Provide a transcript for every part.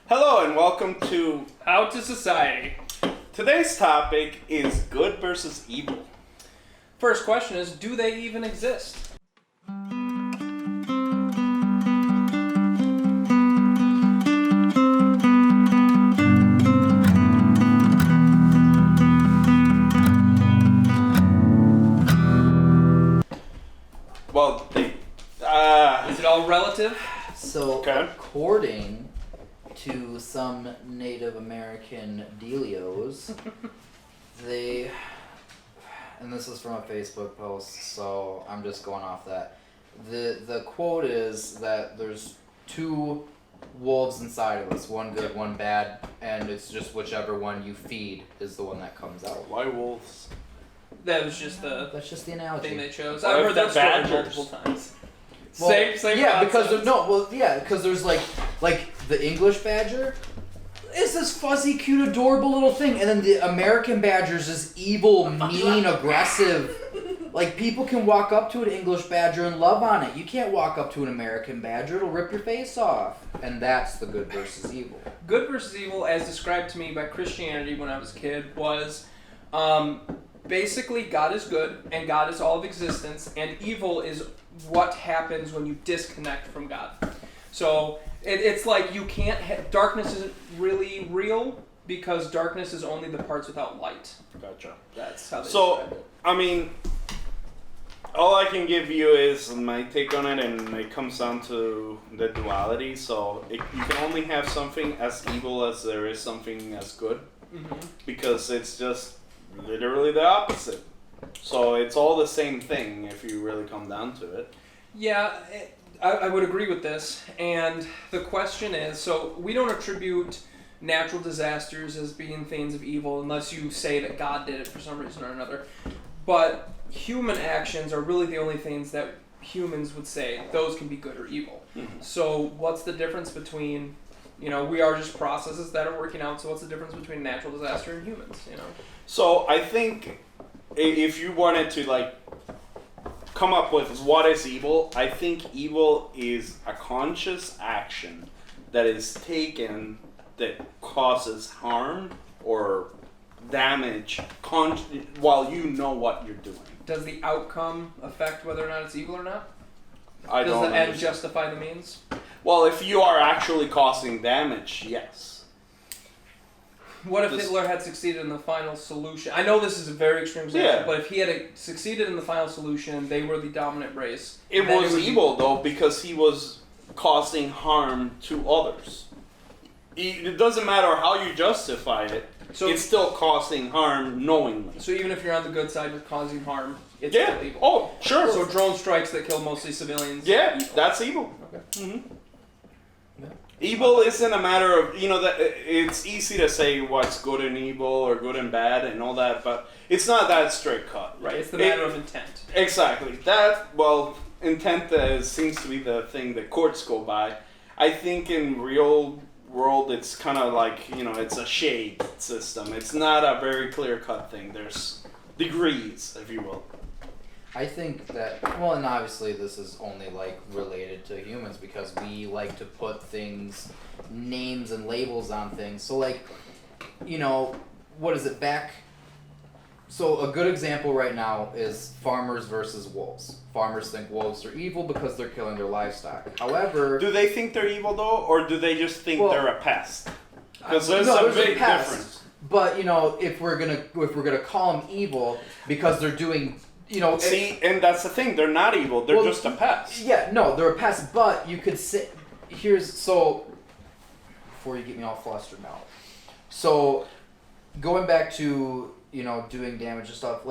Hello and welcome to Out to Society. Today's topic is good versus evil. First question is, do they even exist? Well, Is it all relative? So, Okay. according to some Native American dealios, they, and this is from a Facebook post, so I'm just going off that. The quote is that there's two wolves inside of us, one good, one bad, and it's just whichever one you feed is the one that comes out. why wolves? That was just the That's just the analogy. thing they chose. What I've if heard that the story badgers? multiple times. Well, Same yeah, because concept. because there's like the English badger is this fuzzy, cute, adorable little thing, and then the American badger's this evil, mean, aggressive. Like, people can walk up to an English badger and love on it. You can't walk up to an American badger; it'll rip your face off. And that's the good versus evil. Good versus evil, as described to me by Christianity when I was a kid, was basically God is good and God is all of existence, and evil is what happens when you disconnect from God. So it's like you can't. Darkness isn't really real because darkness is only the parts without light. Gotcha. That's how they So, describe it. I mean, all I can give you is my take on it, and it comes down to the duality. So, you can only have something as evil as there is something as good, because it's just literally the opposite. So, it's all the same thing if you really come down to it. Yeah, I would agree with this. And the question is, so we don't attribute natural disasters as being things of evil unless you say that God did it for some reason or another. But human actions are really the only things that humans would say those can be good or evil. Mhm. So what's the difference between, we are just processes that are working out, so what's the difference between natural disaster and humans, So I think if you wanted to come up with what is evil, I think evil is a conscious action that is taken that causes harm or damage while you know what you're doing. Does the outcome affect whether or not it's evil or not? I Does don't the end understand. justify the means? Well, if you are actually causing damage, yes. What if This- Hitler had succeeded in the final solution? I know this is a very extreme example, Yeah. but if he had succeeded in the final solution, they were the dominant race. It then was would be- evil though because he was causing harm to others. It doesn't matter how you justify it. So, It's still causing harm knowingly. so even if you're on the good side with causing harm, it's Yeah. still evil. Oh, sure. So drone strikes that kill mostly civilians. Yeah, evil. that's evil. Okay. hmm Yeah. Evil isn't a matter of that it's easy to say what's good and evil or good and bad and all that, but it's not that straight cut. Right. It's the matter of intent. Exactly. Intent seems to be the thing that courts go by. I think in real world it's kind of like it's a shade system. It's not a very clear cut thing. There's degrees, if you will. I think that, well, and obviously this is only related to humans because we like to put things, names and labels on things. So what is it back? So a good example right now is farmers versus wolves. Farmers think wolves are evil because they're killing their livestock. However, Do they think they're evil though, or do they just think Well, they're a pest? Because there's no, a there's a big pest. difference. but if we're gonna call them evil because they're doing See, and that's the thing. They're not evil. They're Well, just a pest. Yeah, no, they're a pest, but you could say, before you get me all flustered now. So, going back to, doing damage and stuff,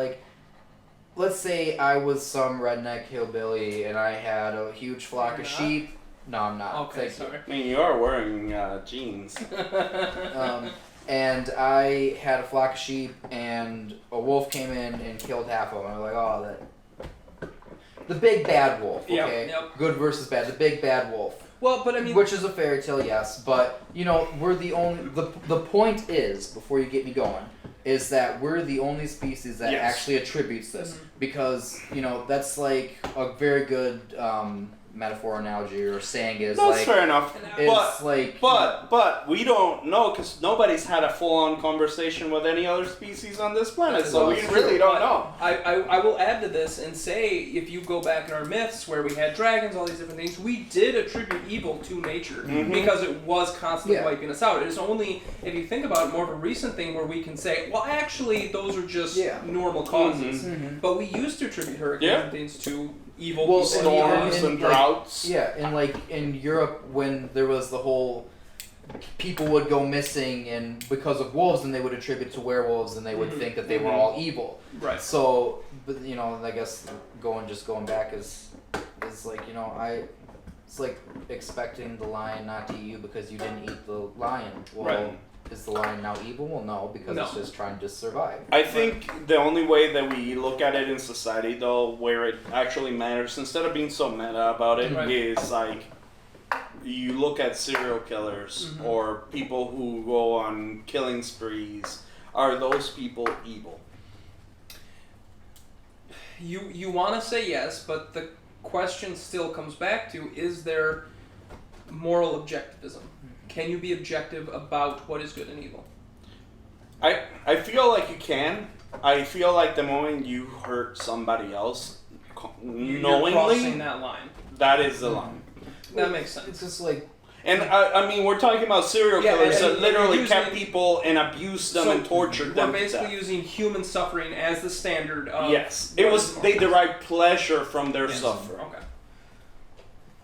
let's say I was some redneck hillbilly and I had a huge flock You're of not? sheep. No, I'm not. Okay, Thank you. sorry. I mean, you are wearing jeans. And I had a flock of sheep, and a wolf came in and killed half of them. I was like, oh, the big bad wolf, okay? Yep. Good versus bad, the big bad wolf. Well, but I mean, Which is a fairy tale, yes, but, we're the only, the point is, before you get me going, is that we're the only species that Yes. actually attributes this. Because, that's like a very good metaphor, analogy, or saying is That's like fair enough. it's like But we don't know because nobody's had a full-on conversation with any other species on this planet, That is so we also really true, don't but know. I will add to this and say, if you go back in our myths where we had dragons, all these different things, we did attribute evil to nature Mhm. because it was constantly Yeah. wiping us out. It is only, if you think about it, more of a recent thing where we can say, well, actually, those are just Yeah. normal causes. Mhm. But we used to attribute hurricanes Yeah. and things to evil Well, people. Storms and, and like, droughts. yeah, and like in Europe when there was the whole people would go missing and because of wolves and they would attribute to werewolves and they would Mhm. think that they were Mhm. all evil. Right. So, but you know, I guess going back is like, you know, it's like expecting the lion not to eat you because you didn't eat the lion. Well, Right. is the lion now evil? Well, no, because it's No. just trying to survive. I think the only way that we look at it in society, though, where it actually matters, instead of being so meta about it, Right. is like you look at serial killers Mhm. or people who go on killing sprees. Are those people evil? You want to say yes, but the question still comes back to, is there moral objectivism? Can you be objective about what is good and evil? I feel like you can. I feel like the moment you hurt somebody else You're knowingly, crossing that line. that is the line. That makes It's sense. just like And I mean, we're talking about serial Yeah, killers and- that and literally usually- kept people and abused them So and tortured them. We're to basically death. using human suffering as the standard of Yes, what it is was. moral. They derived pleasure from their Yes. suffering. Okay.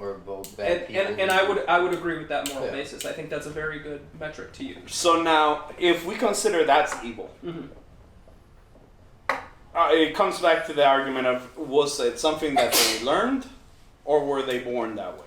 or both bad people. And I would agree with that moral Yeah. basis. I think that's a very good metric to use. So now, if we consider that's evil, Mhm. it comes back to the argument of was it something that they learned, or were they born that way?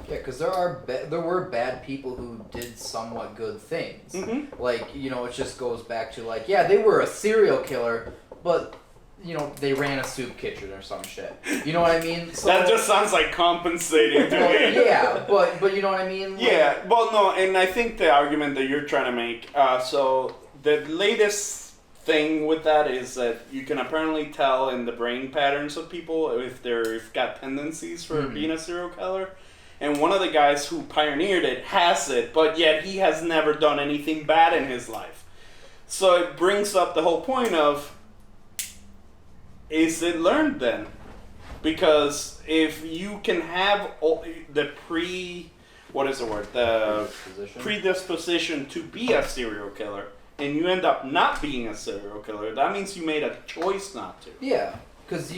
Yeah, because there were bad people who did somewhat good things. Mm-hmm. Like, you know, it just goes back to like, yeah, they were a serial killer, but you know, they ran a soup kitchen or some shit. You know what I mean? So, That just sounds like compensating to well, me. yeah, but you know what I mean? Like, Yeah, well, no, and I think the argument that you're trying to make, so the latest thing with that is that you can apparently tell in the brain patterns of people if they've got tendencies for Mhm. being a serial killer. And one of the guys who pioneered it has it, but yet he has never done anything bad in his life. So it brings up the whole point of, is it learned then? Because if you can have the predisposition to be a serial killer, and you end up not being a serial killer, that means you made a choice not to. Yeah, because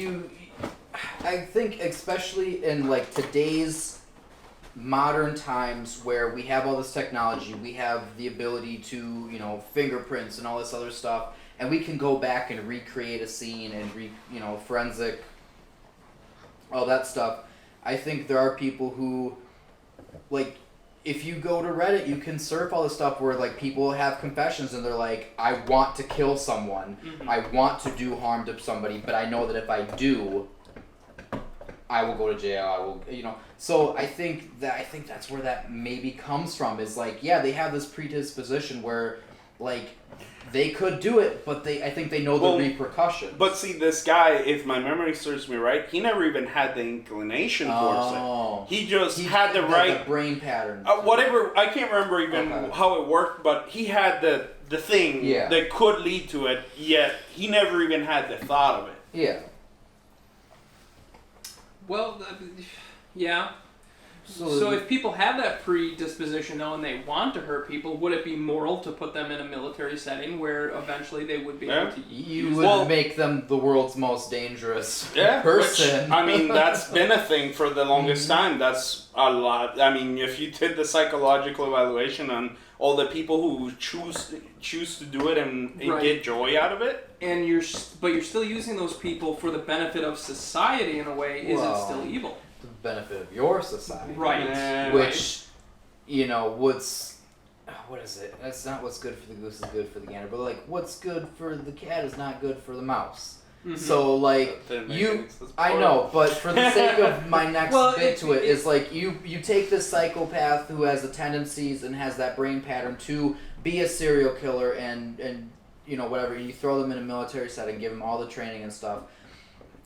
I think especially in like today's modern times where we have all this technology, we have the ability to, you know, fingerprints and all this other stuff, and we can go back and recreate a scene and forensic, all that stuff. I think there are people who, like, if you go to Reddit, you can surf all this stuff where like people have confessions and they're like, I want to kill someone, I want to do harm to somebody, but I know that if I do, I will go to jail. I will, you know. So I think that's where that maybe comes from. Is like, yeah, they have this predisposition where, like, they could do it, but I think they know the repercussions. But see, this guy, if my memory serves me right, he never even had the inclination towards it. He just had the right brain pattern. whatever. I can't remember even how it worked, but he had the thing that could lead to it. Yet he never even had the thought of it. Yeah. Well, yeah. So if people have that predisposition though and they want to hurt people, would it be moral to put them in a military setting where eventually they would be able to you would make them the world's most dangerous person. Which, I mean, that's been a thing for the longest time. That's a lot. I mean, if you did the psychological evaluation on all the people who choose to do it and get joy out of it, and you're still using those people for the benefit of society in a way, is it still evil? The benefit of your society. Right. Which, you know, what is it? That's not what's good for the goose is good for the gander, but like what's good for the cat is not good for the mouse. Mm-hmm. So like I know, but for the sake of my next bit to it is like you take this psychopath who has the tendencies and has that brain pattern to be a serial killer and you know whatever, you throw them in a military setting, give them all the training and stuff.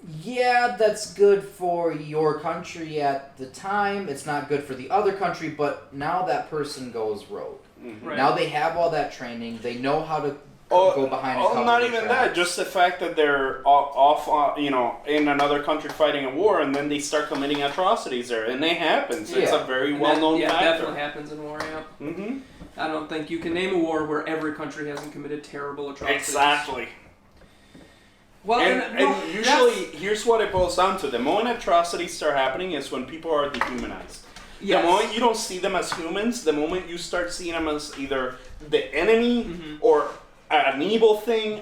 yeah, that's good for your country at the time. It's not good for the other country, but now that person goes rogue. Mhm. Right. Now they have all that training. They know how to go behind a cover. Not even that. Just the fact that they're off, in another country fighting a war, and then they start committing atrocities there, and it happens. It's Yeah. a very And well-known that, factor. definitely happens in war. Yeah. Mm-hmm. I don't think you can name a war where every country hasn't committed terrible atrocities. Exactly. Well, And usually, here's what it boils down to: the moment atrocities start happening is when people are dehumanized. yes. The moment you don't see them as humans, the moment you start seeing them as either the enemy Mhm. or an evil thing,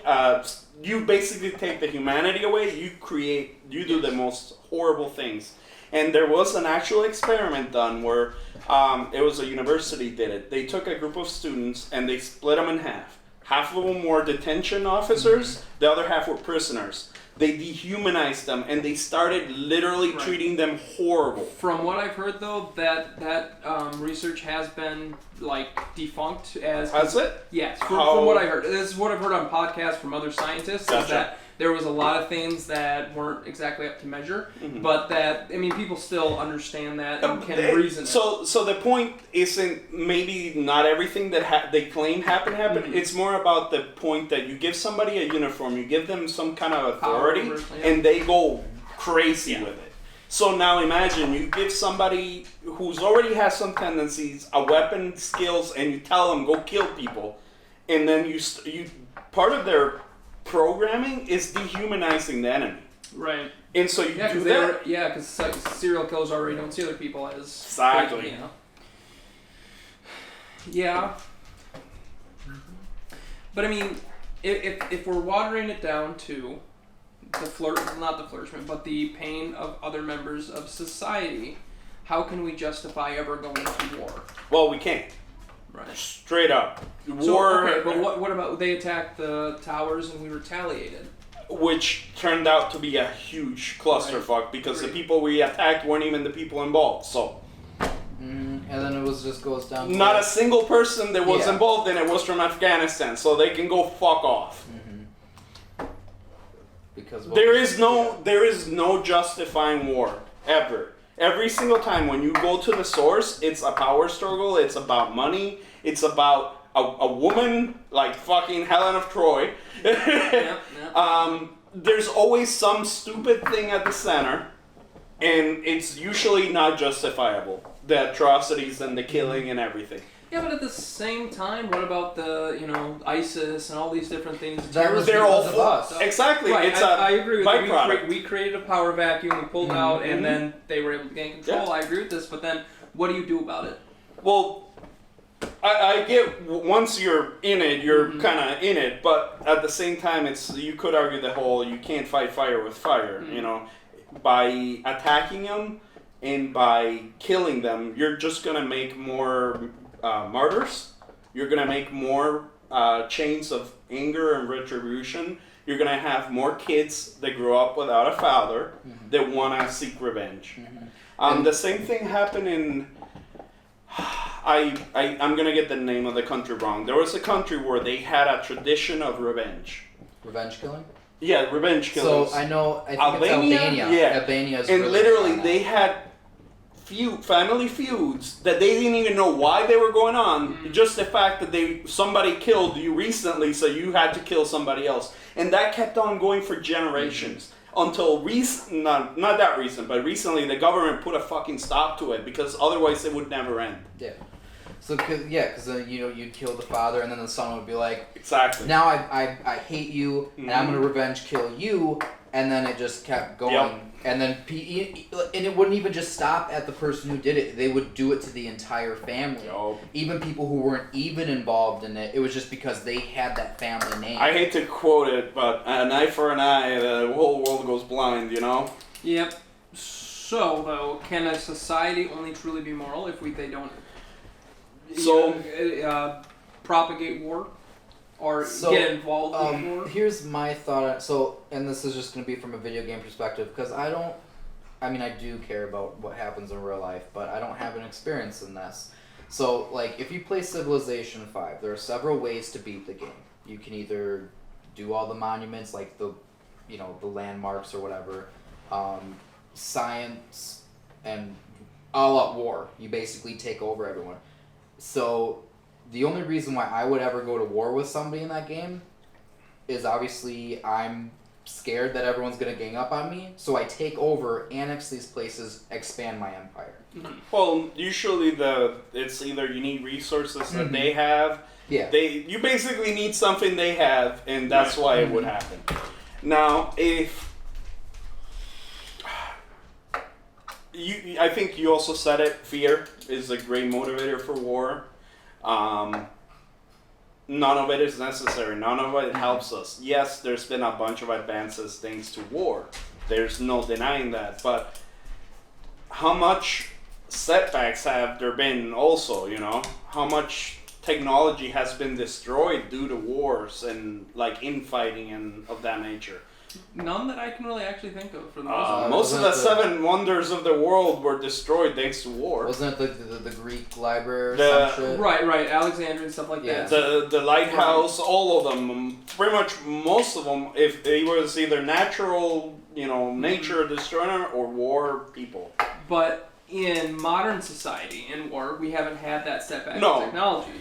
you basically take the humanity away. You do the most horrible things. And there was an actual experiment done where it was a university did it. They took a group of students and they split them in half. Half of them were detention officers, the other half were prisoners. They dehumanized them and they started literally Right. treating them horrible. From what I've heard, though, that research has been defunct as. Has it? Yes, How- from what I heard. This is what I've heard on podcasts from other scientists. Is Gotcha. that there was a lot of things that weren't exactly up to measure, Mhm. but that people still understand that and can reason it. So the point isn't maybe not everything that they claim happened. Mhm. It's more about the point that you give somebody a uniform, you give them some kind of authority, Power over, yeah. and they go crazy Yeah. with it. So now imagine you give somebody who's already has some tendencies a weapon, skills, and you tell them go kill people, and then you part of their programming is dehumanizing the enemy, Right. and so you Yeah, do because that. serial killers already don't see other people as Exactly. Yeah. But if we're watering it down to not the flourishment, but the pain of other members of society, how can we justify ever going to war? Well, we can't. Right. Straight up. So, War, okay, but what about they attacked the towers and we retaliated? which turned out to be a huge clusterfuck because the Right. people we attacked weren't even the people involved. So, And then it just goes down to not a single person that was Yeah. involved in it was from Afghanistan, so they can go fuck off. because There is no justifying war ever. Every single time when you go to the source, it's a power struggle. It's about money. It's about a woman like fucking Helen of Troy. There's always some stupid thing at the center, and it's usually not justifiable. The atrocities and the killing and everything. Yeah, but at the same time, what about the ISIS and all these different things? That was They're all because of us. Exactly. Right, It's I a agree with byproduct. you. We created a power vacuum, we pulled out, and then they were able to gain control. Yeah. I agree with this, but then what do you do about it? Well, I get once you're in it, you're kind of in it, but at the same time, you could argue the whole you can't fight fire with fire. By attacking them and by killing them, you're just gonna make more martyrs. You're gonna make more chains of anger and retribution. You're gonna have more kids that grow up without a father that wanna seek revenge. The same thing happened in. I'm gonna get the name of the country wrong. There was a country where they had a tradition of revenge. Revenge killing. Yeah, revenge killings. So I know. I think Albania? it's Albania. Yeah. Albania is And really literally, big on they had family feuds that they didn't even know why they were going on. Just the fact that somebody killed you recently, so you had to kill somebody else, and that kept on going for generations. Until not that recent, but recently the government put a fucking stop to it because otherwise it would never end. that. Yeah. So because you'd kill the father and then the son would be like, Exactly. now I hate you and I'm Mhm. gonna revenge kill you, and then it just kept going. Yep. And then and it wouldn't even just stop at the person who did it. They would do it to the entire family. Yup. Even people who weren't even involved in it. It was just because they had that family name. I hate to quote it, but an eye for an eye, the whole world goes blind, Yep. So though, can a society only truly be moral if they don't propagate war or get involved in war? Here's my thought. And this is just going to be from a video game perspective, because I do care about what happens in real life, but I don't have an experience in this. So, if you play Civilization 5, there are several ways to beat the game. You can either do all the monuments, the landmarks or whatever. Science and all-out war. You basically take over everyone. So the only reason why I would ever go to war with somebody in that game is obviously I'm scared that everyone's going to gang up on me. So I take over, annex these places, expand my empire. Well, usually it's either you need resources that they have. Yeah. You basically need something they have, and that's why it would happen. Now, I think you also said it. Fear is a great motivator for war. None of it is necessary. None of it helps us. Yes, there's been a bunch of advances thanks to war. There's no denying that. But how much setbacks have there been also, How much technology has been destroyed due to wars and infighting and of that nature? None that I can really actually think of for the most part. Most of the 7 wonders of the world were destroyed thanks to war. Wasn't it the Greek library or some shit? Right, Alexandria and stuff like that. The lighthouse, all of them, pretty much most of them, if it was either natural, nature destroying or war people. But in modern society, in war, we haven't had that setback in technology.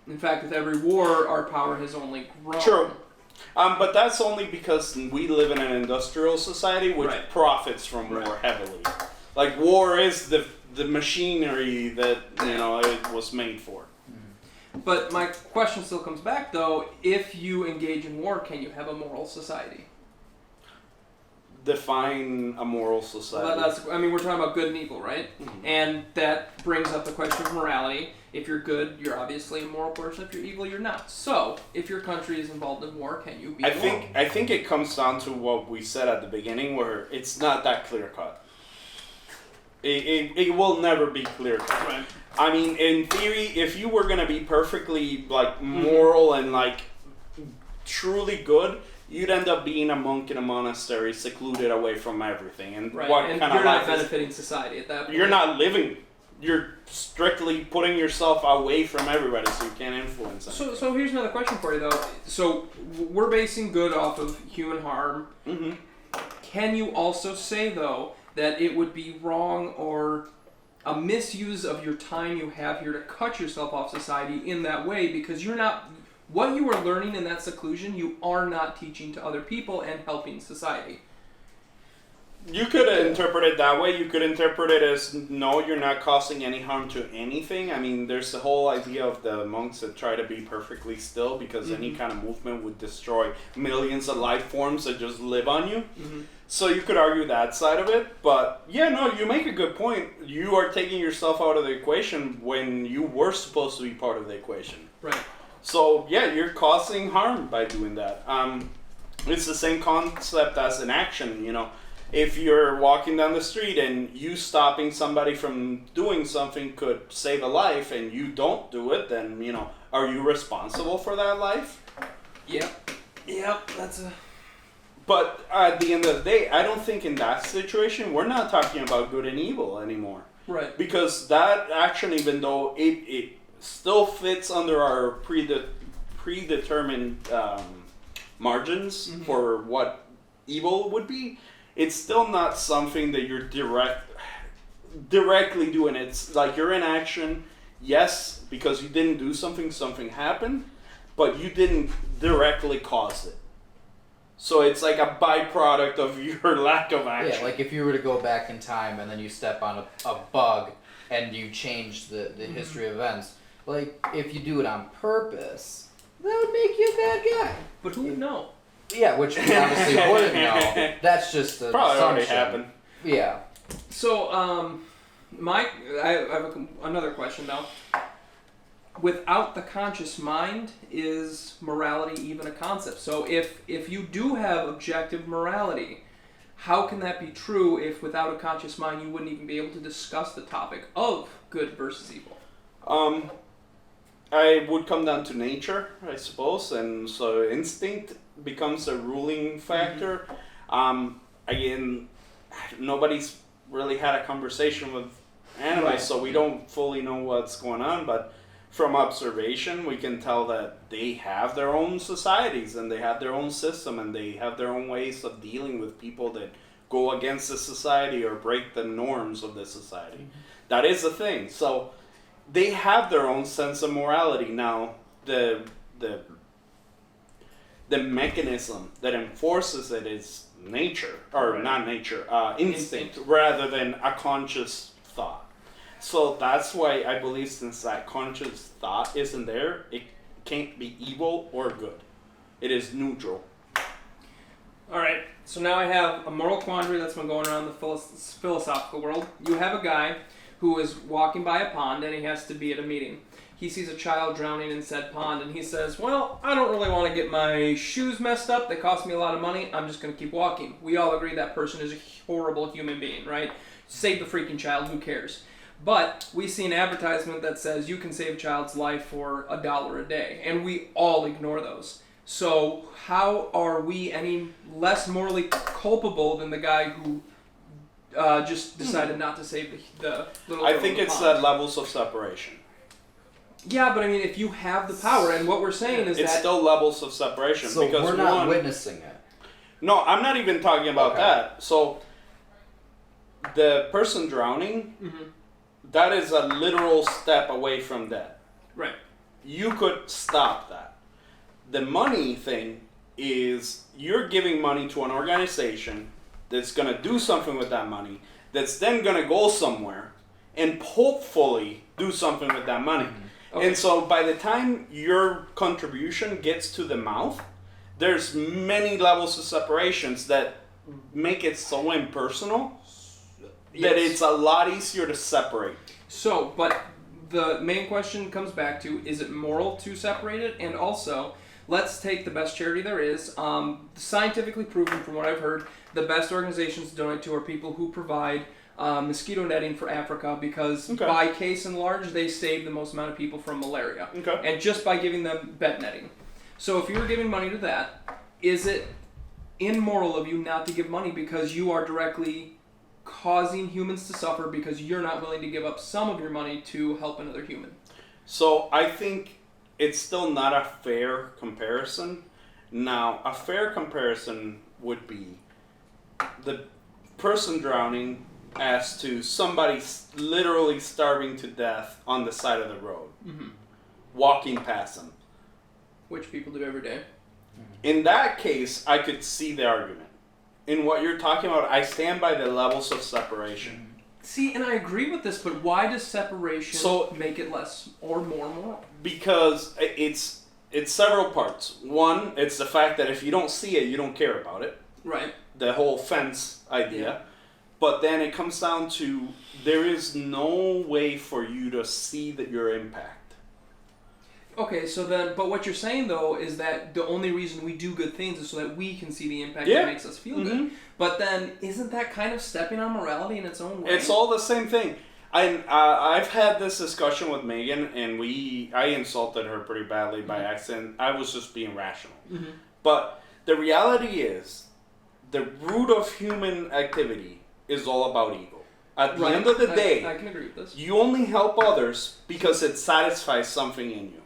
In fact, with every war, our power has only grown. True. But that's only because we live in an industrial society which profits from war heavily. War is the machinery that, it was made for. But my question still comes back, though. If you engage in war, can you have a moral society? Define a moral society. We're talking about good and evil, right? Mm-hmm. And that brings up the question of morality. If you're good, you're obviously a moral person. If you're evil, you're not. So, if your country is involved in war, can you be moral? I think it comes down to what we said at the beginning, where it's not that clear cut. It will never be clear cut. Right. I mean, in theory, if you were gonna be perfectly moral and truly good, you'd end up being a monk in a monastery, secluded away from everything. And what and kind you're of not life benefiting society at that point. You're not living. You're strictly putting yourself away from everybody, so you can't influence anything. So here's another question for you, though. So we're basing good off of human harm. Mm-hmm. Can you also say, though, that it would be wrong or a misuse of your time you have here to cut yourself off society in that way, because you're not... What you are learning in that seclusion, you are not teaching to other people and helping society. You could interpret it that way. You could interpret it as, no, you're not causing any harm to anything. I mean, there's the whole idea of the monks that try to be perfectly still because any kind of movement would destroy millions of life forms that just live on you. Mm-hmm. So you could argue that side of it. But, yeah, no, you make a good point. You are taking yourself out of the equation when you were supposed to be part of the equation. Right. So, yeah, you're causing harm by doing that. It's the same concept as an action, If you're walking down the street and you stopping somebody from doing something could save a life and you don't do it, then, are you responsible for that life? Yep, that's a... But at the end of the day, I don't think in that situation, we're not talking about good and evil anymore. Right. Because that action, even though it still fits under our predetermined margins for what evil would be, it's still not something that you're directly doing. It's like you're in action, yes, because you didn't do something happened, but you didn't directly cause it. So it's like a byproduct of your lack of action. Yeah, like if you were to go back in time and then you step on a bug and you change the history of events, like if you do it on purpose, that would make you a bad guy. But who would know? Yeah, which we obviously wouldn't know. That's just the Probably already assumption. happened. Yeah. So, I have another question, though. Without the conscious mind, is morality even a concept? So if you do have objective morality, how can that be true if without a conscious mind you wouldn't even be able to discuss the topic of good versus evil? I would come down to nature, I suppose, and so instinct becomes a ruling factor. Again, nobody's really had a conversation with animals, so we don't fully know what's going on, but from observation, we can tell that they have their own societies and they have their own system and they have their own ways of dealing with people that go against the society or break the norms of the society. Mm-hmm. That is a thing. So they have their own sense of morality. Now, the mechanism that enforces it is nature, or right. not nature, instinct, rather than a conscious thought. So that's why I believe, since that conscious thought isn't there, it can't be evil or good. It is neutral. All right, so now I have a moral quandary that's been going around the philosophical world. You have a guy who is walking by a pond and he has to be at a meeting. He sees a child drowning in said pond and he says, well, I don't really want to get my shoes messed up. They cost me a lot of money. I'm just going to keep walking. We all agree that person is a horrible human being, right? Save the freaking child. Who cares? But we see an advertisement that says you can save a child's life for $1 a day. And we all ignore those. So how are we any less morally culpable than the guy who just decided not to save the little girl? I think it's levels of separation. Yeah, but I mean, if you have the power, and what we're saying is it's that... still levels of separation. So because we're not witnessing it. No, I'm not even talking about that. So the person drowning, that is a literal step away from death. Right. You could stop that. The money thing is you're giving money to an organization that's going to do something with that money, that's then going to go somewhere and hopefully do something with that money. Okay. And so by the time your contribution gets to the mouth, there's many levels of separations that make it so impersonal that it's a lot easier to separate. So, but the main question comes back to, is it moral to separate it? And also, let's take the best charity there is. Scientifically proven, from what I've heard, the best organizations to donate to are people who provide mosquito netting for Africa, because by case and large, they save the most amount of people from malaria. Okay. And just by giving them bed netting. So if you were giving money to that, is it immoral of you not to give money because you are directly causing humans to suffer because you're not willing to give up some of your money to help another human? So I think it's still not a fair comparison. Now, a fair comparison would be the person drowning as to somebody literally starving to death on the side of the road, walking past them. Which people do every day. In that case, I could see the argument. In what you're talking about, I stand by the levels of separation. See, and I agree with this, but why does separation make it less or more moral? Because it's several parts. One, it's the fact that if you don't see it, you don't care about it. Right. The whole fence idea. Yeah. But then it comes down to, there is no way for you to see that your impact. Okay, so then, but what you're saying though is that the only reason we do good things is so that we can see the impact that makes us feel good. But then, isn't that kind of stepping on morality in its own way? It's all the same thing. I've had this discussion with Megan, and I insulted her pretty badly by accident. I was just being rational. But the reality is, the root of human activity is all about ego. At the end of the day, I can agree with this. You only help others because it satisfies something in you.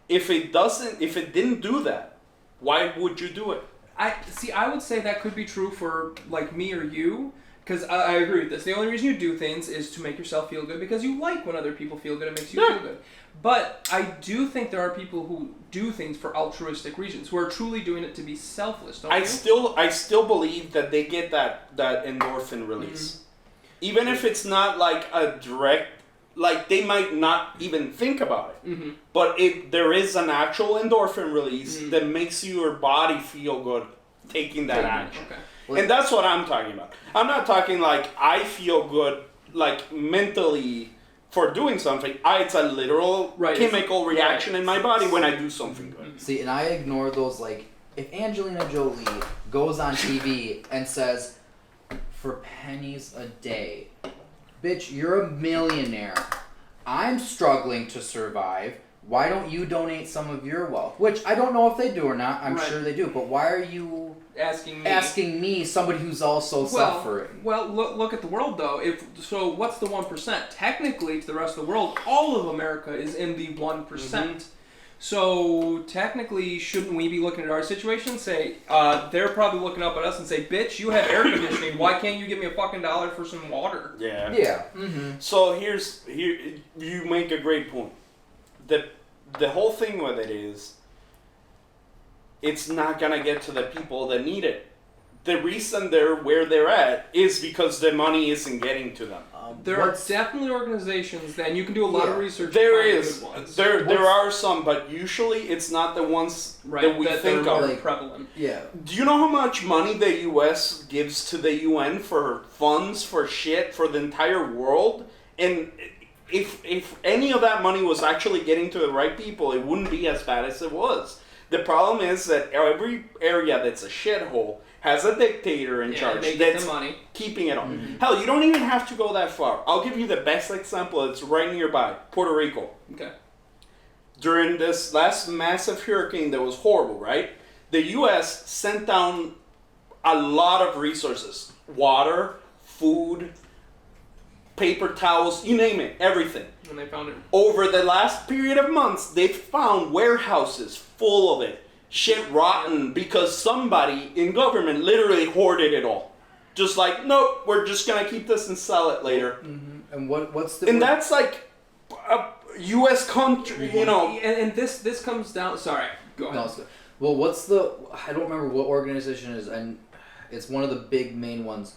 If it didn't do that, why would you do it? I would say that could be true for like me or you, because I agree with this. The only reason you do things is to make yourself feel good, because you like when other people feel good. It makes you feel good. But I do think there are people who do things for altruistic reasons, who are truly doing it to be selfless. Don't you? I still believe that they get that endorphin release, even if it's not like a direct. Like, they might not even think about it. But there is an actual endorphin release that makes your body feel good taking that action. Okay. And that's what I'm talking about. I'm not talking like I feel good, like, mentally for doing something. It's a literal chemical reaction in my body when I do something good. See, and I ignore those, like, if Angelina Jolie goes on TV and says, for pennies a day, bitch, you're a millionaire. I'm struggling to survive. why don't you donate some of your wealth? Which I don't know if they do or not. I'm Right. sure they do. But why are you asking me, somebody who's also suffering? Well, look at the world though. What's the 1%? Technically, to the rest of the world, all of America is in the 1%. So technically, shouldn't we be looking at our situation and say, they're probably looking up at us and say, bitch, you have air conditioning. Why can't you give me a fucking $1 for some water? Yeah. Yeah. Mm-hmm. So here you make a great point. The whole thing with it is, it's not gonna get to the people that need it. The reason they're where they're at is because the money isn't getting to them. There are definitely organizations that, and you can do a lot of research. There to find is. good ones. There are some, but usually it's not the ones that we think are of. more prevalent. Yeah. Do you know how much money the U.S. gives to the UN for funds for shit for the entire world? And if any of that money was actually getting to the right people, it wouldn't be as bad as it was. The problem is that every area that's a shithole has a dictator in charge they get that's the money. keeping it on. Hell, you don't even have to go that far. I'll give you the best example. It's right nearby, Puerto Rico. Okay. During this last massive hurricane that was horrible, right? The U.S. sent down a lot of resources. Water, food, paper towels, you name it, everything. And they found it. Over the last period of months, they found warehouses full of it. Shit rotten because somebody in government literally hoarded it all. Just like, nope, we're just gonna keep this and sell it later. Mm-hmm. And what's the... And that's like a U.S. country, you know. And this comes down... Sorry, go ahead. No, it's good. Well, what's the... I don't remember what organization it is, and it's one of the big main ones.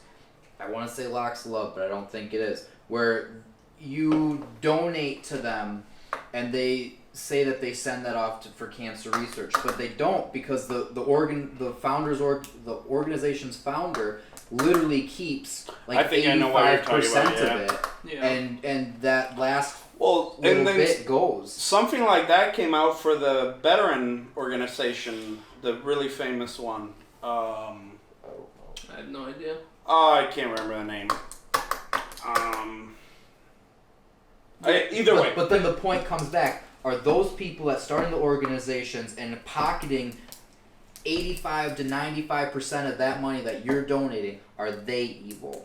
I want to say Locks Love, but I don't think it is. Where you donate to them, and they say that they send that off for cancer research, but they don't, because the organization's founder literally keeps like 85% of it, Yeah. and that last Well, little and then bit goes. something like that came out for the veteran organization, the really famous one. I have no idea. I can't remember the name. Either way. But then the point comes back. Are those people that started the organizations and pocketing 85 to 95% of that money that you're donating, are they evil?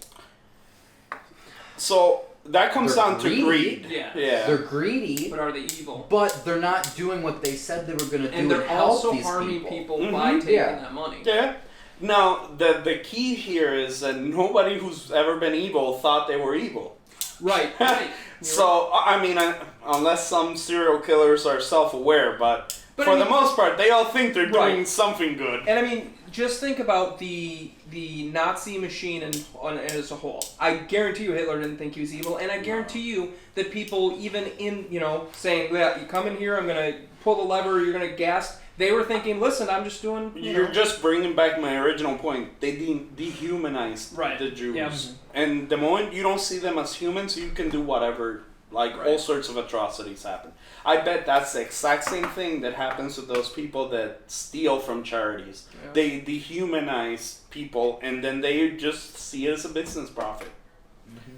So that comes They're down to greed. Yeah. Yeah. They're greedy, But are they evil? but they're not doing what they said they were going to do And they're help also these harming people Mhm. by taking Yeah. that money. Yeah. Now, the key here is that nobody who's ever been evil thought they were evil. Right. Right. So, I mean, unless some serial killers are self-aware, but But for I the mean- most part, they all think they're doing Right. something good. And I mean, just think about the Nazi machine as a whole. I guarantee you Hitler didn't think he was evil, and I guarantee you that people even in, saying, yeah, you come in here, I'm going to pull the lever, you're going to gas, they were thinking, listen, I'm just doing, You're just bringing back my original point. They dehumanized Right. the Jews. Yeah. And the moment you don't see them as humans, you can do whatever. Like, all Right. sorts of atrocities happen. I bet that's the exact same thing that happens with those people that steal from charities. Yeah. They dehumanize people, and then they just see it as a business profit.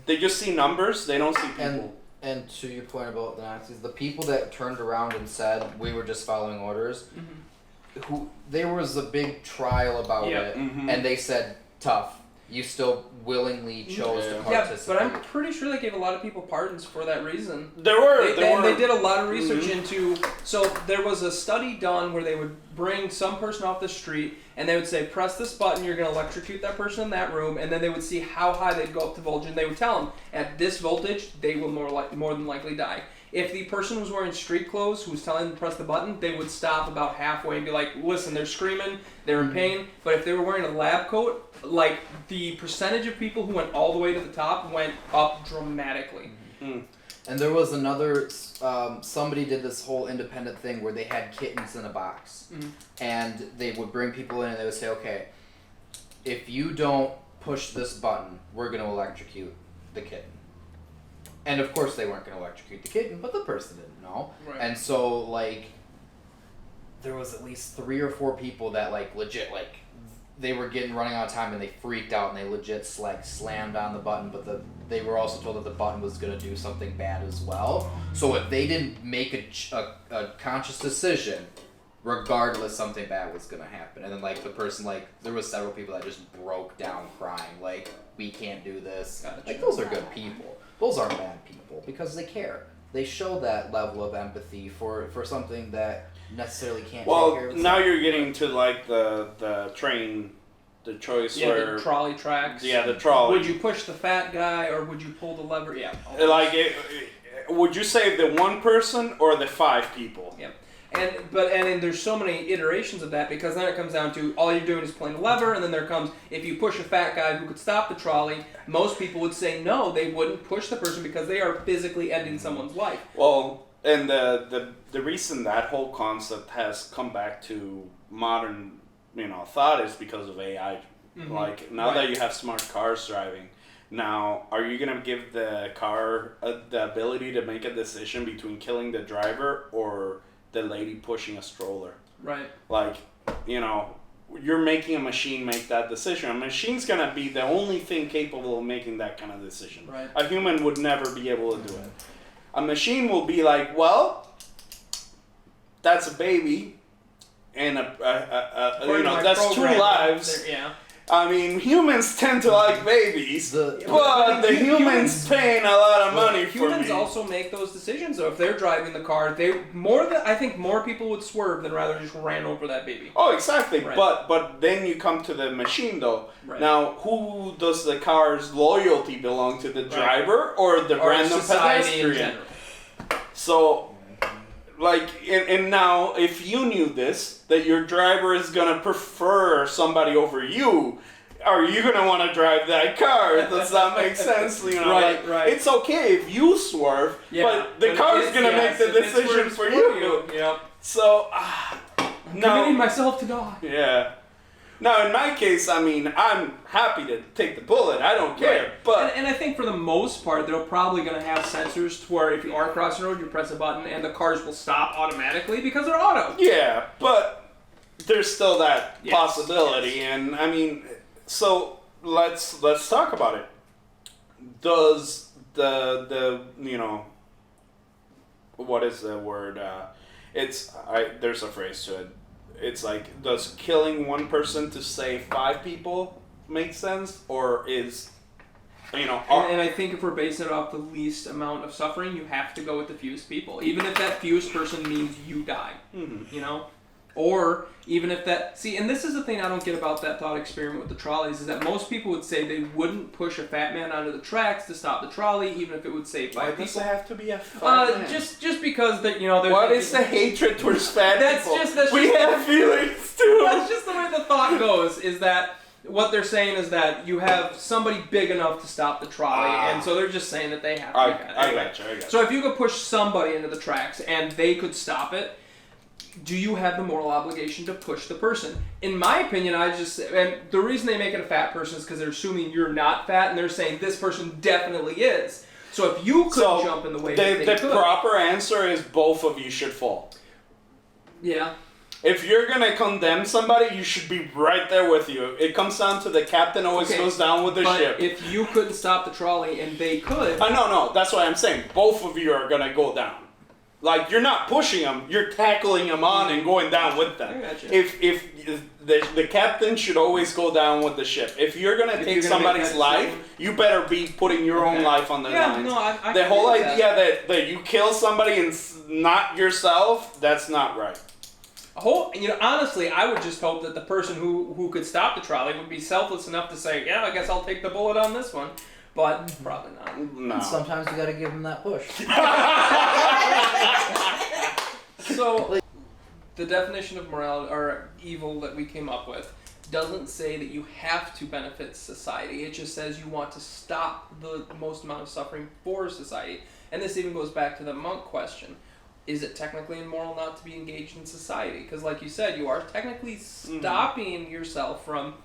They just see numbers, they don't see people. And to your point about the Nazis, the people that turned around and said we were just following orders, there was a big trial about Yeah. it, Mhm. and they said, tough. You still willingly chose to Yeah. Yeah, participate. but I'm pretty sure they gave a lot of people pardons for that reason. There were. They did a lot of research Mhm. into. So there was a study done where they would bring some person off the street and they would say, "Press this button, you're going to electrocute that person in that room," and then they would see how high they'd go up to voltage, and they would tell them, "At this voltage, they will more than likely die." If the person was wearing street clothes who was telling them to press the button, they would stop about halfway and be like, "Listen, they're screaming, they're in pain." But if they were wearing a lab coat, like the percentage of people who went all the way to the top went up dramatically. And there was another, somebody did this whole independent thing where they had kittens in a box. Mhm. And they would bring people in and they would say, okay, if you don't push this button, we're going to electrocute the kitten. And of course they weren't going to electrocute the kitten, but the person didn't know. Right. And so, like, there was at least 3 or 4 people that, like, legit, like, they were running out of time and they freaked out and they legit slammed on the button, but they were also told that the button was going to do something bad as well. So if they didn't make a conscious decision, regardless, something bad was going to happen. And then the person, there was several people that just broke down crying, we can't do this. Those are good people. Those aren't bad people because they care. They show that level of empathy for something that necessarily can't take care of itself. Now you're getting to the train, the choice where... the trolley tracks. Yeah, the trolley. Would you push the fat guy or would you pull the lever? Yeah. Would you save the one person or the 5 people? Yeah. And there's so many iterations of that because then it comes down to all you're doing is pulling a lever, and then there comes, if you push a fat guy who could stop the trolley, most people would say no, they wouldn't push the person because they are physically ending someone's life. Well, and the reason that whole concept has come back to modern, thought is because of AI. Mm-hmm. Now that you have smart cars driving, now are you gonna give the car the ability to make a decision between killing the driver or the lady pushing a stroller? Right. You're making a machine make that decision. A machine's gonna be the only thing capable of making that kind of decision. Right. A human would never be able to do it. A machine will be like, well, that's a baby, and that's 2 lives. Yeah. I mean, humans tend to like babies, but the humans paying a lot of money for me. Humans also make those decisions, though. If they're driving the car, I think more people would swerve than rather just ran over that baby. Oh, exactly. Right. But then you come to the machine, though. Right. Now, who does the car's loyalty belong to? The driver or the random pedestrian? In general. So, and now, if you knew this, that your driver is going to prefer somebody over you, are you going to want to drive that car? Does that make sense? Right. It's okay if you swerve, but the car is going to make the decision for you. Yep. So, committing myself to God. Yeah. Now, in my case, I'm happy to take the bullet. I don't care. Right. But and I think for the most part, they're probably going to have sensors to where if you are crossing the road, you press a button and the cars will stop automatically because they're auto. Yeah, but there's still that possibility. Yes. And so let's talk about it. Does the what is the word? There's a phrase to it. It's does killing one person to save 5 people make sense, or is, and I think if we're basing it off the least amount of suffering, you have to go with the fewest people, even if that fewest person means you die. Mm-hmm. Or even if that... See, and this is the thing I don't get about that thought experiment with the trolleys, is that most people would say they wouldn't push a fat man onto the tracks to stop the trolley, even if it would save 5 people. Why does it have to be a fat man? Just because that, What is the hatred towards fat people? We just have feelings too. That's just the way the thought goes, is that what they're saying is that you have somebody big enough to stop the trolley, and so they're just saying that they have to be fat. I got you. So if you could push somebody into the tracks and they could stop it, do you have the moral obligation to push the person? In my opinion, and the reason they make it a fat person is because they're assuming you're not fat, and they're saying this person definitely is. So if you could jump in the way that they could. The proper answer is both of you should fall. Yeah. If you're going to condemn somebody, you should be right there with you. It comes down to the captain always goes down with the ship. But if you couldn't stop the trolley and they could... No, that's what I'm saying. Both of you are going to go down. You're not pushing them, you're tackling them on and going down with them. I gotcha. If the captain should always go down with the ship. If you're going to take somebody's life, you better be putting your own life on the line. I the whole idea that you kill somebody and not yourself, that's not right. Honestly, I would just hope that the person who could stop the trolley would be selfless enough to say, yeah, I guess I'll take the bullet on this one. But probably not. No. And sometimes you gotta give them that push. So, the definition of morality, or evil that we came up with, doesn't say that you have to benefit society. It just says you want to stop the most amount of suffering for society. And this even goes back to the monk question. Is it technically immoral not to be engaged in society? Because like you said, you are technically stopping yourself from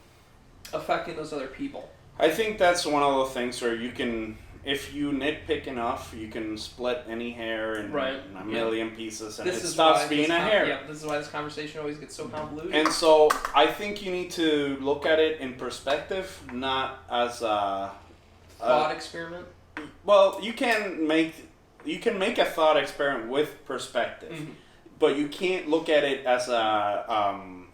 affecting those other people. I think that's one of the things where you can if you nitpick enough, you can split any hair in Right. a million pieces, and This it is stops why being this a hair. Yeah, this is why this conversation always gets so convoluted. And so I think you need to look at it in perspective, not as a Thought experiment. well, you can make a thought experiment with perspective, Mhm. but you can't look at it as an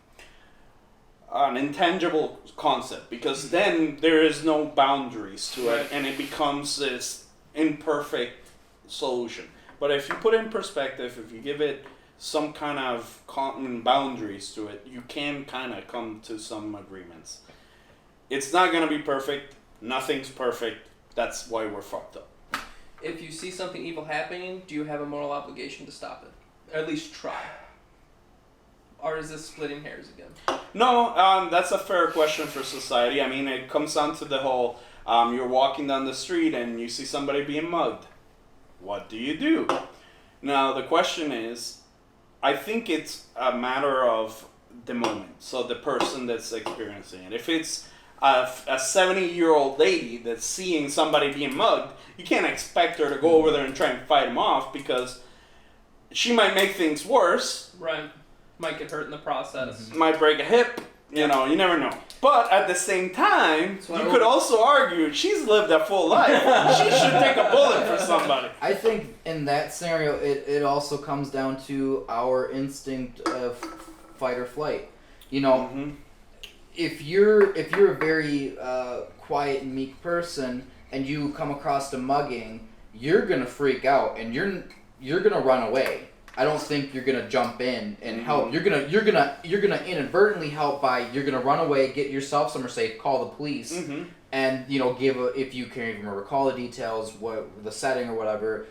intangible concept, because then there is no boundaries to it, Right. and it becomes this imperfect solution. But if you put it in perspective, if you give it some kind of common boundaries to it, you can kind of come to some agreements. It's not going to be perfect. Nothing's perfect. That's why we're fucked up. If you see something evil happening, do you have a moral obligation to stop it? Or at least try? Or is this splitting hairs again? No, that's a fair question for society. I mean, it comes down to the whole, you're walking down the street and you see somebody being mugged. What do you do? Now, the question is, I think it's a matter of the moment. So the person that's experiencing it. If it's a 70-year-old lady that's seeing somebody being mugged, you can't expect her to go over there and try and fight him off, because she might make things worse. Right. Might get hurt in the process. Might break a hip, you know, you never know. But at the same time, So you could also argue she's lived a full life. She should take a bullet for somebody. I think in that scenario, it also comes down to our instinct of fight or flight. You know, Mm-hmm. if you're a very quiet and meek person and you come across a mugging, you're gonna freak out and you're gonna run away. I don't think you're gonna jump in and help. You're gonna inadvertently help by you're gonna run away, get yourself somewhere safe, call the police, Mm-hmm. and give if you can even recall the details, what the setting or whatever.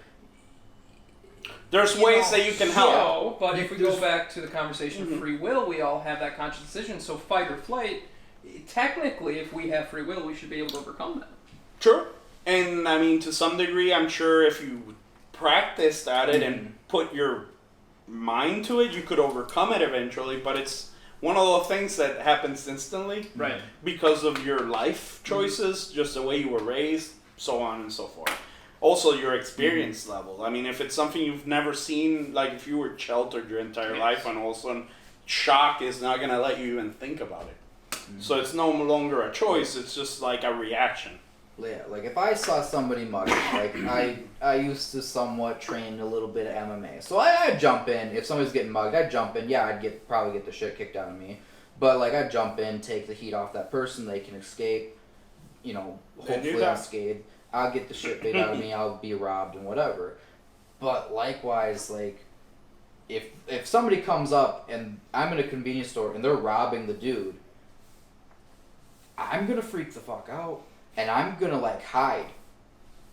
There's ways that you can help. So, but if we go There's- back to the conversation of free will, we all have that conscious decision. So fight or flight, technically, if we have free will, we should be able to overcome that. Sure. And I mean, to some degree, I'm sure if you practiced at it and put your mind to it, you could overcome it eventually. But it's one of those things that happens instantly Right. because of your life choices, just the way you were raised, so on and so forth. Also, your experience level. I mean, if it's something you've never seen, like if you were sheltered your entire life, and all of a sudden shock is not going to let you even think about it. So it's no longer a choice, it's just like a reaction. Yeah, like if I saw somebody mugging, like I used to somewhat train a little bit of MMA, so I'd jump in. If somebody's getting mugged, I'd jump in. Yeah, I'd probably get the shit kicked out of me, but like I'd jump in, take the heat off that person. They can escape, you know, hopefully unscathed. I'll get the shit beat out of me. I'll be robbed and whatever. But likewise, like if somebody comes up and I'm in a convenience store and they're robbing the dude, I'm gonna freak the fuck out. And I'm gonna like hide.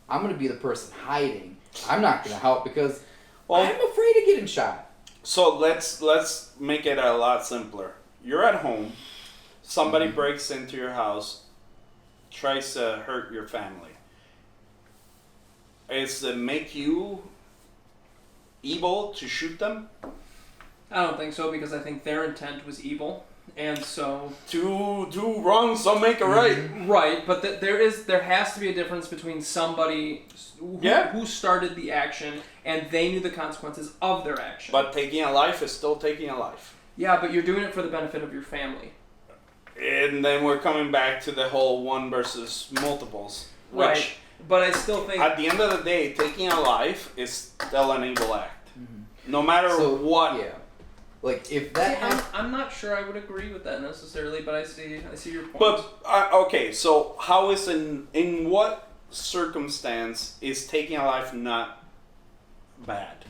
I'm gonna be the person hiding. I'm not gonna help because I'm afraid of getting shot. So let's make it a lot simpler. You're at home. Somebody breaks into your house, tries to hurt your family. Is it make you able to shoot them? I don't think so, because I think their intent was evil, and so Two wrongs don't make a right. right. But there has to be a difference between somebody who started the action and they knew the consequences of their action. But taking a life is still taking a life. Yeah, but you're doing it for the benefit of your family. And then we're coming back to the whole one versus multiples. Which, Right. But I still think at the end of the day, taking a life is still an evil act. No matter what. Yeah. Like if that happened, I'm not sure I would agree with that necessarily, but I see your point. But okay, so how is in what circumstance is taking a life not bad?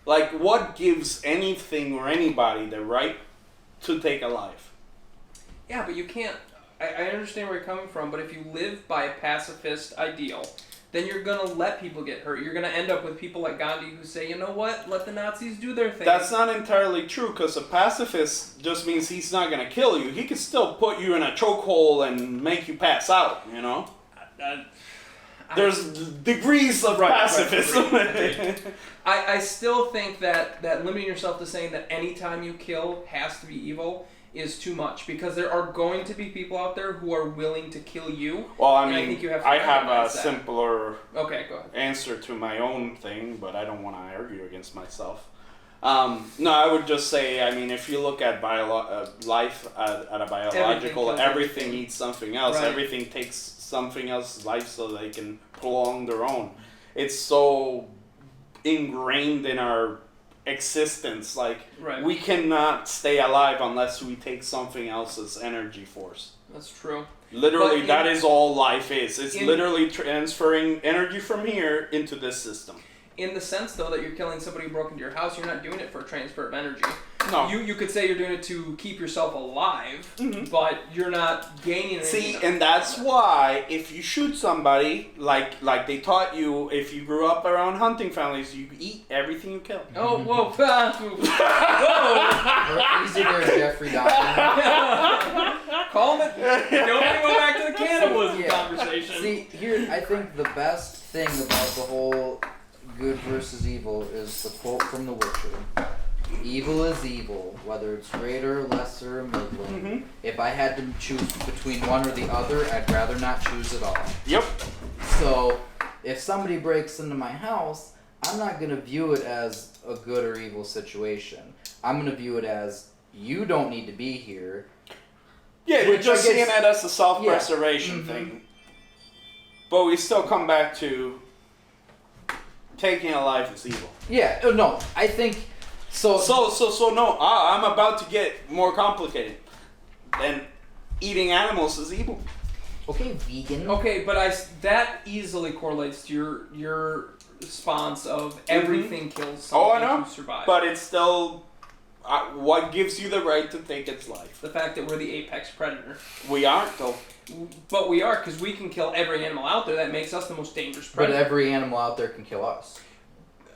Like, what gives anything or anybody the right to take a life? Yeah, but you can't. I understand where you're coming from, but if you live by a pacifist ideal, then you're gonna let people get hurt. You're gonna end up with people like Gandhi who say, you know what, let the Nazis do their thing. That's not entirely true, because a pacifist just means he's not going to kill you. He can still put you in a chokehold and make you pass out, you know? There's degrees of pacifism. I still think that limiting yourself to saying that any time you kill has to be evil is too much, because there are going to be people out there who are willing to kill you. Well, I And I mean, think you have to I have a recognize that. simpler Okay, go ahead. answer to my own thing, but I don't want to argue against myself. No, I would just say, I mean, if you look at life at a biological, kills everything everything. needs something else. Right. Everything takes something else's life so they can prolong their own. It's so ingrained in our existence. Like, Right. we cannot stay alive unless we take something else's energy force. That's true. Literally, But that is all life is. It's in- literally transferring energy from here into this system. In the sense, though, that you're killing somebody who broke into your house, you're not doing it for a transfer of energy. No. You could say you're doing it to keep yourself alive, Mhm. but you're not gaining anything. See, out and of that's it. why if you shoot somebody, like they taught you, if you grew up around hunting families, you eat everything you kill. Oh, whoa. Whoa. Or easy there, Jeffrey Dahmer. Calm it. Don't go back to the cannibalism Yeah. conversation. See, here, I think the best thing about the whole good versus evil is the quote from The Witcher. Evil is evil, whether it's greater, lesser, or middling. Mhm. If I had to choose between one or the other, I'd rather not choose at all. Yep. So, if somebody breaks into my house, I'm not going to view it as a good or evil situation. I'm going to view it as, you don't need to be here. Yeah, you're Which just I guess- seeing it as a self-preservation Mhm. thing. But we still come back to taking a life is evil. Yeah, no, I think... So No, I'm about to get more complicated. Then eating animals is evil. okay, vegan. Okay, but that easily correlates to your response of everything kills something Oh, I know. to survive. But it's still what gives you the right to take its life. the fact that we're the apex predator. We aren't though. But we are, because we can kill every animal out there. That makes us the most dangerous But predator. every animal out there can kill us.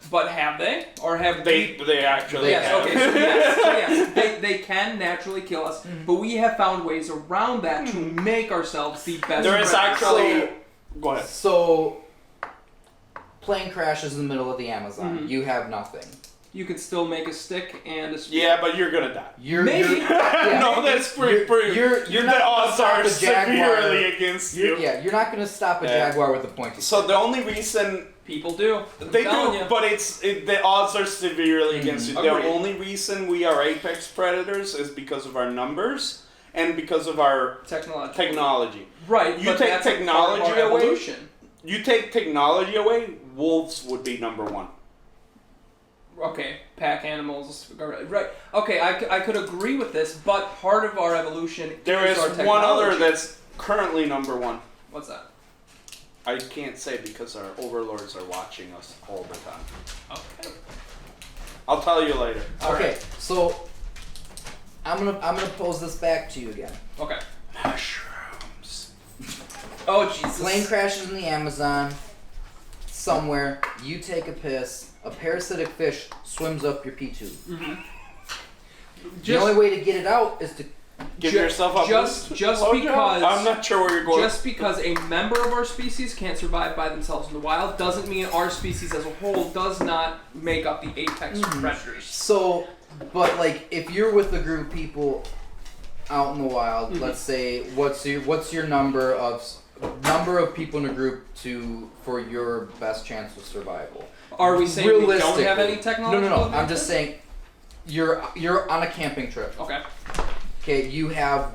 But have they? Or have we... They actually Yes, have. okay, so yes, they can naturally kill us, but we have found ways around that to make ourselves the best There is predators. actually. Go ahead. So, plane crashes in the middle of the Amazon. Mhm. You have nothing. You could still make a stick and a spear. Yeah, but you're gonna die. Maybe. Yeah. No, that's pretty. You're The not gonna odds stop are a jaguar. severely against you. You're not going to stop a Yeah. jaguar with a pointy So the only reason People do. I'm they telling do, you. but the odds are severely against you. Agreed. The only reason we are apex predators is because of our numbers and because of our Technology. technology. Right, You but take that's a part of technology our away? evolution. You take technology away, wolves would be number one. Okay, pack animals. Right. Okay, I could agree with this, but part of our evolution There is is our one other technology. that's currently number one. What's that? I can't say because our overlords are watching us all the time. Okay. I'll tell you later. Okay, so I'm gonna pose this back to you again. Okay. Mushrooms. Oh Jesus. Plane crashes in the Amazon. Somewhere, you take a piss. A parasitic fish swims up your pee tube. Mhm. The only way to get it out is to Give Ju- yourself a just blowjob? because- I'm not sure where you're going. Just because a member of our species can't survive by themselves in the wild doesn't mean our species as a whole does not make up the apex predators. So, but like, if you're with a group of people out in the wild, Mhm. let's say, what's your number of people in a group for your best chance of survival? Are we saying we don't have Realistically. any technology? No. I'm just saying, you're on a camping trip. Okay. Okay, you have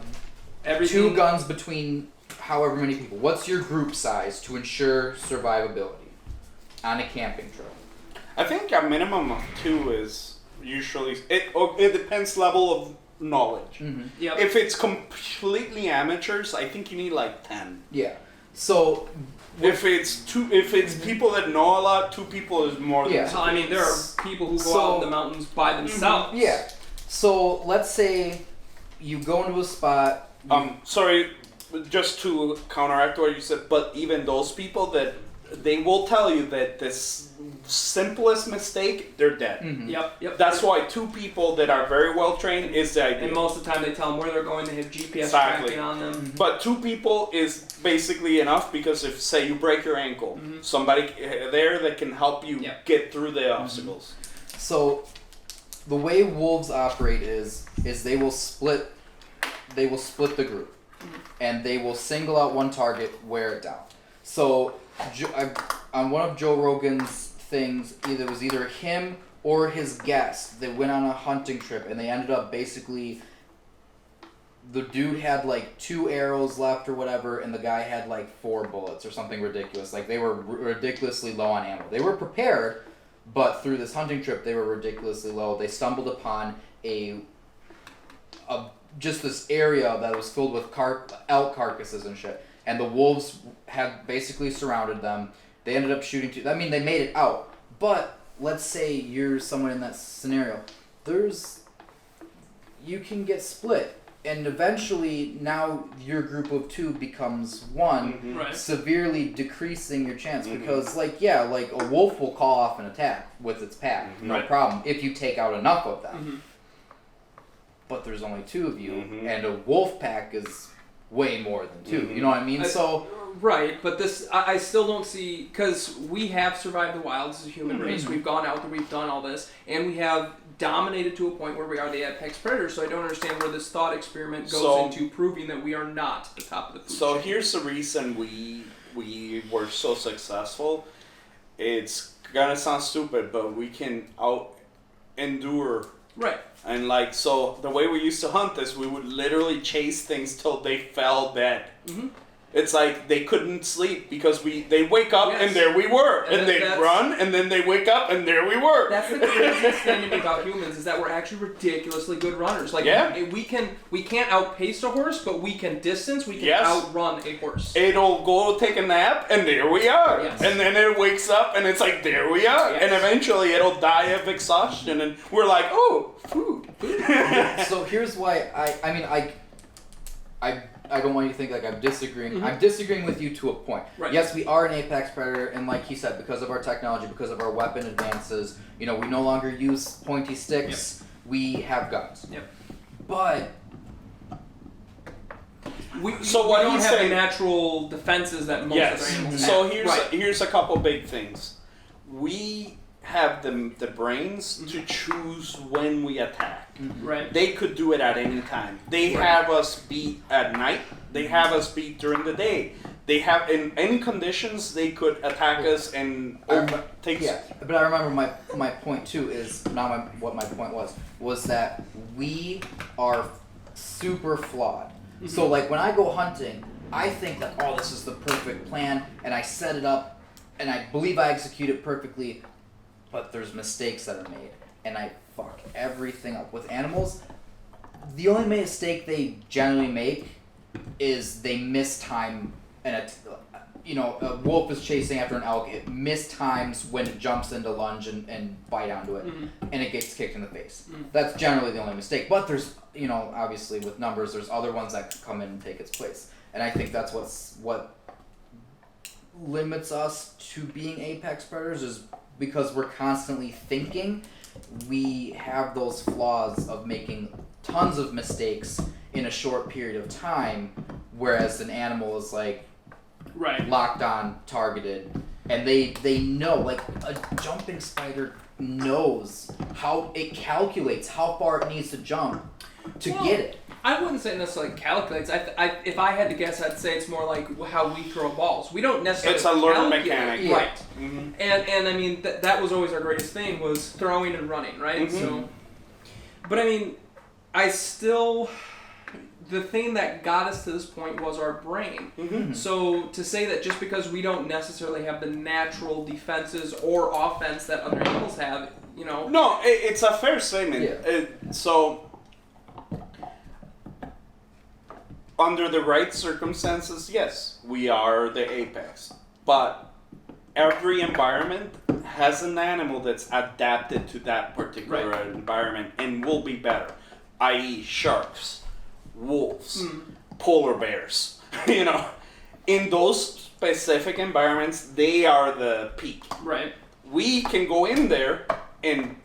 Everything. 2 guns between however many people. What's your group size to ensure survivability on a camping trip? I think a minimum of 2 is usually it depends level of knowledge. Mm-hmm. Yep. If it's completely amateurs, I think you need like 10. Yeah. So, If it's people that know a lot, 2 people is more than Yeah. So, I mean, there are people who go So- out in the mountains by themselves. yeah. So, let's say you go into a spot. Sorry, just to counteract what you said, but even those people that they will tell you that this simplest mistake, they're dead. Mhm. Yep. That's why 2 people that are very well trained is the idea. And most of the time they tell them where they're going. They have GPS Exactly. tracking on them. But 2 people is basically enough because if, say, you break your ankle, Mhm. somebody there that can help you Yep. get through the obstacles. So, the way wolves operate is they will split they will split the group, and they will single out one target, wear it down. So on one of Joe Rogan's things, it was either him or his guest. They went on a hunting trip, and they ended up basically. The dude had like 2 arrows left or whatever, and the guy had like 4 bullets or something ridiculous. Like they were ridiculously low on ammo. They were prepared, but through this hunting trip, they were ridiculously low. They stumbled upon just this area that was filled with elk carcasses and shit, and the wolves had basically surrounded them. They ended up shooting I mean, they made it out. But let's say you're someone in that scenario. You can get split. And eventually, now your group of 2 becomes 1, Right. severely decreasing your chance. Because, like a wolf will call off an attack with its pack, no Right. problem, if you take out enough of them. Mm-hmm. But there's only 2 of you, and a wolf pack is way more than 2. You know what I mean? Right, but this, I still don't see, because we have survived the wilds as a human race. We've gone out there, we've done all this, and we have dominated to a point where we are the apex predators, so I don't understand where this thought experiment goes into proving that we are not the top of the food So chain. here's the reason we were so successful. It's gonna sound stupid, but we can endure. Right. And like, so the way we used to hunt is we would literally chase things till they fell dead. Mm-hmm. It's like they couldn't sleep because they wake up and there we were, and they'd run and then they wake up and there we were. That's the craziest thing to me about humans is that we're actually ridiculously good runners. Like we can't outpace a horse, but we can distance. We can outrun a horse. It'll go take a nap and there we are, Yes. and then it wakes up and it's like there we are, and eventually it'll die of exhaustion and we're like, oh, food. So here's why I don't want you to think like I'm disagreeing. I'm disagreeing with you to a point. Right. Yes, we are an apex predator, and like he said, because of our technology, because of our weapon advances, we no longer use pointy sticks. We have guns. Yep. But we what don't he's have saying- the natural defenses that most other animals So have. here's a couple big things. We have the brains to choose when we attack. Right. They could do it at any time. They have us beat at night. They have us beat during the day. They have in any conditions they could attack us and take. Yeah, but I remember my point too is what my point was that we are super flawed. So like when I go hunting, I think like, oh, this is the perfect plan, and I set it up, and I believe I execute it perfectly, but there's mistakes that are made, and I fuck everything up. With animals, the only mistake they generally make is they mistime a wolf is chasing after an elk. It mistimes when it jumps into lunge and bite onto it, and it gets kicked in the face. That's generally the only mistake. But there's, obviously with numbers, there's other ones that could come in and take its place. And I think that's what limits us to being apex predators is because we're constantly thinking. We have those flaws of making tons of mistakes in a short period of time, whereas an animal is like locked on, targeted, and they know, like a jumping spider knows how it calculates how far it needs to jump to get it. I wouldn't say necessarily calculates. If I had to guess, I'd say it's more like how we throw balls. We don't necessarily. It's a learned calculate. mechanic, right? Mm-hmm. And I mean that was always our greatest thing was throwing and running, right? Mm-hmm. So, but I mean, the thing that got us to this point was our brain. Mm-hmm. So to say that just because we don't necessarily have the natural defenses or offense that other animals have, No, it's a fair statement. Yeah. Under the right circumstances, yes, we are the apex. But every environment has an animal that's adapted to that particular environment and will be better. I.e., sharks, wolves, polar bears. In those specific environments, they are the peak. right? We can go in there and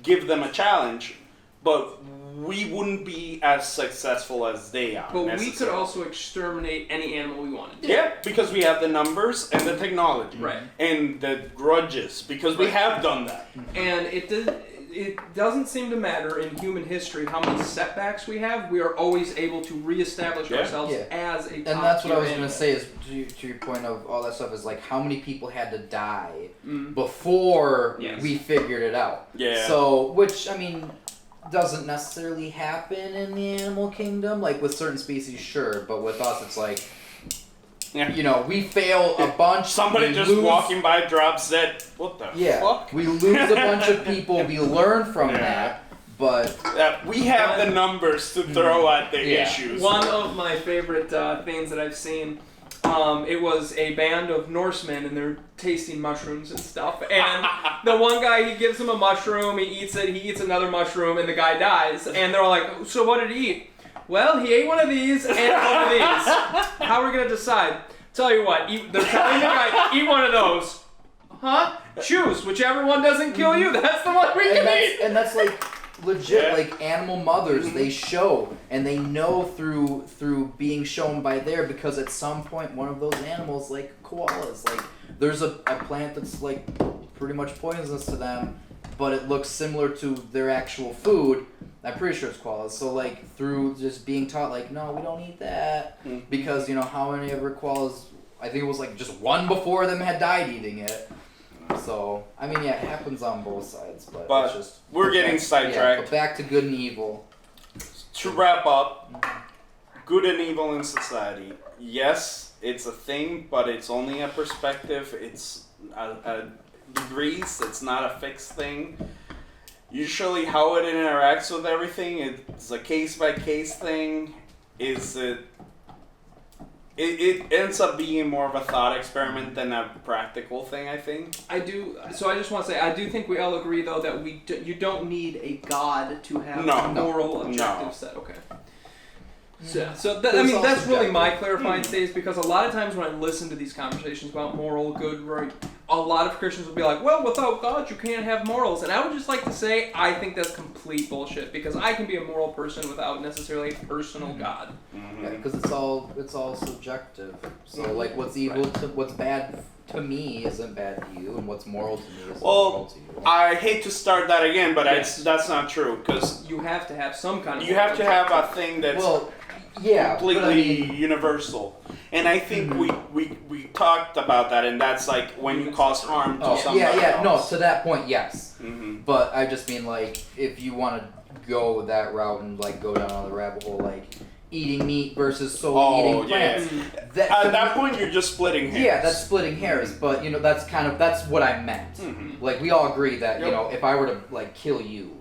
give them a challenge, but we wouldn't be as successful as they are. But we could necessarily. also exterminate any animal we wanted. Yeah, because we have the numbers and the technology. Right. And the grudges, because we have done that. And it doesn't seem to matter in human history how many setbacks we have. We are always able to reestablish ourselves as a top And that's what I was animal. gonna say is to your point of all that stuff is like how many people had to die before we figured it out. Yeah. So, which I mean, doesn't necessarily happen in the animal kingdom. Like with certain species, sure, but with us, it's like. Yeah. You know, we fail a bunch. Somebody just walking by drops dead. What the fuck? We lose a bunch of people. We learn from that, but we have the numbers to throw at the issues. One of my favorite things that I've seen, it was a band of Norsemen and they're tasting mushrooms and stuff. And the one guy, he gives him a mushroom, he eats it, he eats another mushroom, and the guy dies. And they're all like, so what did he eat? Well, he ate one of these and one of these. How are we gonna decide? Tell you what, they're telling the guy, eat one of those. Huh? Choose whichever one doesn't kill you. That's the one we can eat. And that's like legit, like animal mothers. They show and they know through being shown by there because at some point one of those animals, like koalas, like there's a plant that's like pretty much poisonous to them, but it looks similar to their actual food. I'm pretty sure it's koalas. So like through just being taught like, no, we don't eat that because how many of our koalas, I think it was like just one before them had died eating it. So I mean, it happens on both sides, but it's just we're getting sidetracked. But back to good and evil. To wrap up, good and evil in society. Yes, it's a thing, but it's only a perspective. It's a degrees. It's not a fixed thing. Usually how it interacts with everything, it's a case-by-case thing. It ends up being more of a thought experiment than a practical thing, I think. I just want to say, I do think we all agree, though, that you don't need a god to have a moral objective set. Okay. So that's really my clarifying stage, because a lot of times when I listen to these conversations about moral, good, right, a lot of Christians will be like, well, without God, you can't have morals. And I would just like to say, I think that's complete bullshit, because I can be a moral person without necessarily a personal God. Yeah, because it's all subjective. So like, what's evil what's bad to me isn't bad to you, and what's moral to me isn't moral to you. I hate to start that again, but that's not true, because you have to have some kind of. You have to have a thing that's completely universal. And I think we talked about that, and that's like when you cause harm to somebody else. No, to that point, yes. But I just mean like if you want to go that route and like go down on the rabbit hole, like eating meat versus solely eating plants. At that point, you're just splitting hairs. Yeah, that's splitting hairs. But that's what I meant. Like we all agree that if I were to like kill you,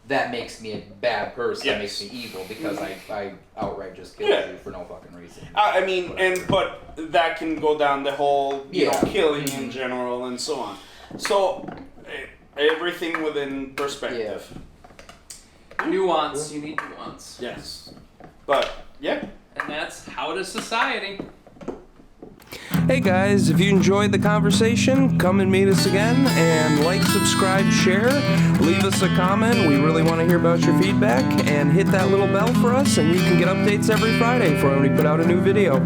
that makes me a bad person. That makes me evil because I outright just killed you for no fucking reason. I mean, but that can go down the whole killing in general and so on. So everything within perspective. Nuance. You need nuance. Yes. But and that's how does society. Hey guys, if you enjoyed the conversation, come and meet us again, and like, subscribe, share, leave us a comment. We really want to hear about your feedback, and hit that little bell for us, and you can get updates every Friday for when we put out a new video.